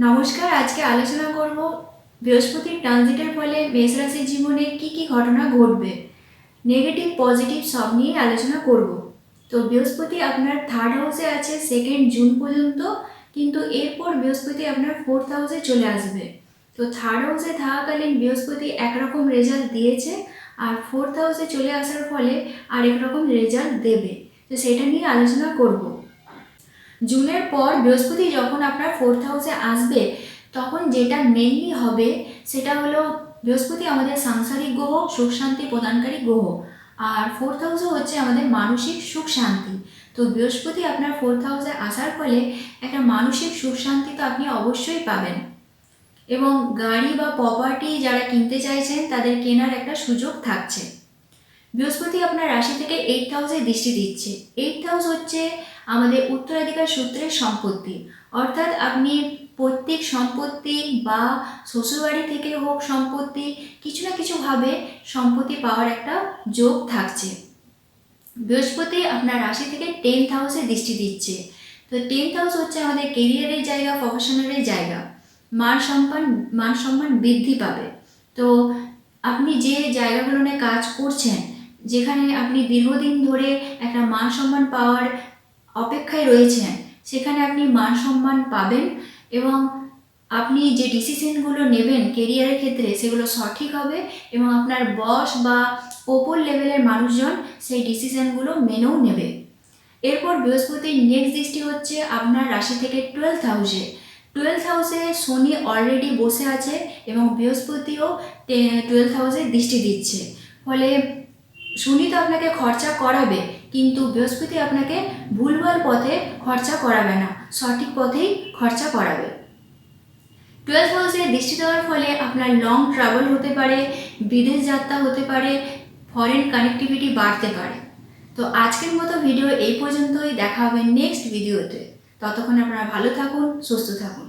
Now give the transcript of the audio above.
নমস্কার। আজকে আলোচনা করব বৃহস্পতির ট্রানজিটের ফলে মেষ রাশির জীবনে কি ঘটনা ঘটবে। নেগেটিভ পজিটিভ সব নিয়ে আলোচনা করব। তো বৃহস্পতি আপনার থার্ড হাউসে আছে 2 জুন পর্যন্ত, কিন্তু এরপর বৃহস্পতি আপনার ফোর্থ হাউসে চলে আসবে। তো থার্ড হাউসে থাকাকালীন বৃহস্পতি একরকম রেজাল্ট দিয়েছে, আর ফোর্থ হাউসে চলে আসার ফলে আরেক রকম রেজাল্ট দেবে। তো সেটা নিয়ে আলোচনা করব। জুনের পর বৃহস্পতি যখন আপনার ফোর্থ হাউসে আসবে, তখন যেটা মেনলি হবে সেটা হলো বৃহস্পতি আমাদের সাংসারিক গ্রহ, সুখ শান্তি প্রদানকারী গ্রহ। আর ফোর্থ হাউসও হচ্ছে আমাদের মানসিক সুখ শান্তি। তো বৃহস্পতি আপনার ফোর্থ হাউসে আসার ফলে একটা মানসিক সুখ শান্তি তো আপনি অবশ্যই পাবেন, এবং গাড়ি বা প্রপার্টি যারা কিনতে চাইছেন তাদের কেনার একটা সুযোগ থাকছে। বৃহস্পতি আপনার রাশি থেকে 8th হাউসে দৃষ্টি দিচ্ছে। 8th হাউস হচ্ছে আমাদের উত্তরাধিকার সূত্রের সম্পত্তি, অর্থাৎ আপনি প্রত্যেক সম্পত্তি বা শ্বশুরবাড়ি থেকে হোক সম্পত্তি, কিছু না কিছুভাবে সম্পত্তি পাওয়ার একটা যোগ থাকছে। বৃহস্পতি আপনার রাশি থেকে 10th হাউসে দৃষ্টি দিচ্ছে। তো 10th হাউস হচ্ছে আমাদের কেরিয়ারের জায়গা, প্রফেশনালের জায়গা। মান সম্মান বৃদ্ধি পাবে। তো আপনি যে জায়গাগুলো নিয়ে কাজ করছেন, যেখানে আপনি দীর্ঘদিন ধরে একটা মান সম্মান পাওয়ার অপেক্ষায় রয়েছেন, সেখানে আপনি মান সম্মান পাবেন, এবং আপনি যে ডিসিশনগুলো নেবেন কেরিয়ারের ক্ষেত্রে সেগুলো সঠিক হবে, এবং আপনার বস বা ওপর লেভেলের মানুষজন সেই ডিসিশনগুলো মেনেও নেবে। এরপর বৃহস্পতির নেক্সট দৃষ্টি হচ্ছে আপনার রাশি থেকে 12th হাউসে। 12th হাউসে শনি অলরেডি বসে আছে, এবং বৃহস্পতিও 12th হাউসে দৃষ্টি দিচ্ছে। ফলে শনি তো আপনাকে খরচা করাবে, কিন্তু বৃহস্পতি আপনাকে ভুলভাল পথে খরচা করাবে না, সঠিক পথেই খরচা করাবে। 12th হাউসে দৃষ্টি দেওয়ার ফলে আপনার লং ট্রাভেল হতে পারে, বিদেশ যাত্রা হতে পারে, ফরেন কানেক্টিভিটি বাড়তে পারে। তো আজকের মতো ভিডিও এই পর্যন্তই। দেখা হবে নেক্সট ভিডিওতে। ততক্ষণ আপনারা ভালো থাকুন, সুস্থ থাকুন।